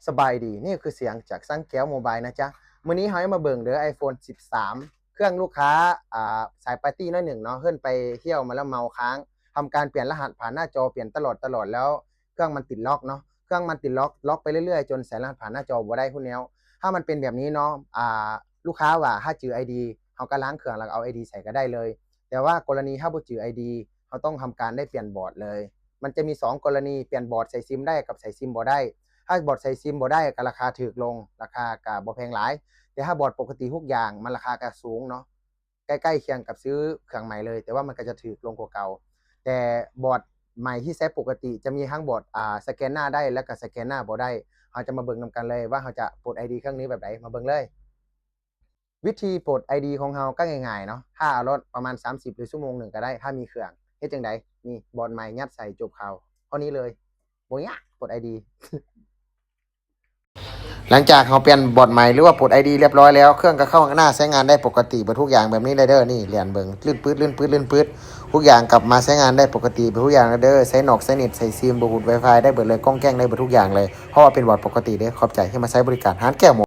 สบายดีนี่คือเสียงจากสังแก้วโมบายนะจ๊ะมื้อนี้เฮาจะมาเบิ่งเด้อ iPhone 13เครื่องลูกค้าสายปาร์ตี้น้อยหนึ่งเนาะเฮิ่นไปเที่ยวมาแล้วเมาค้างทำการเปลี่ยนรหัสผ่านหน้าจอเปลี่ยนตลอดแล้วเครื่องมันติดล็อกเนาะเครื่องมันติดล็อกไปเรื่อยๆจนใส่รหัสผ่านหน้าจอบ่ได้พู้นแนวถ้ามันเป็นแบบนี้เนาะลูกค้าว่าถ้าจื้อ ID เฮาก็ล้างเครื่องแล้วก็เอา ID ใส่ก็ได้เลยแต่ว่ากรณีถ้าบ่จื้อ ID เฮาต้องทำการได้เปลี่ยนบอร์ดเลยมันจะมี2กรณีเปลี่ยนบอร์ดใส่ซิมได้กับใส่ซิมบ่ได้ถ้าบอร์ดใส่ซิมบ่ได้ก็ราคาถูกลงราคาก็บ่แพงหลายแต่ถ้าบอร์ดปกติทุกอย่างมันราคาก็สูงเนาะใกล้ๆเคียงกับซื้อเครื่องใหม่เลยแต่ว่ามันก็จะถูกลงกว่าเก่าแต่บอร์ดใหม่ที่ใช้ปกติจะมีทั้งบอร์ดสแกนหน้าได้แล้วก็สแกนหน้าบ่ได้เราจะมาเบิ่งนำกันเลยว่าเราจะปลด ID เครื่องนี้แบบไหนมาเบิ่งเลยวิธีปลด ID ของเราก็ง่ายๆเนาะถ้าเอารถประมาณ30หรือชั่วโมงหนึ่งก็ได้ถ้ามีเครื่องเฮ็ดจังไดนี่บอร์ดใหม่ยัดใส่จบข่าวเท่านี้เลยบ่ยากปลด ID หลังจากเราเปลี่ยนบอร์ดใหม่หรือว่าปลด ID เรียบร้อยแล้วเครื่องก็เข้าหน้าใช้งานได้ปกติเบิดทุกอย่างแบบนี้เลยเด้อนี่เหรียญเบิ่งลื่นปื๊ดทุกอย่างกลับมาใช้งานได้ปกติเบิดทุกอย่างเด้อใช้นอกใช้เน็ตใช้ซิมบลูทูธ Wi-Fi ได้เบิดเลยกล้องแกล้งได้เบิดทุกอย่างเลยเพราะว่าเป็นบอร์ดปกติเด้อขอบใจที่มาใช้บริการร้านแก้ว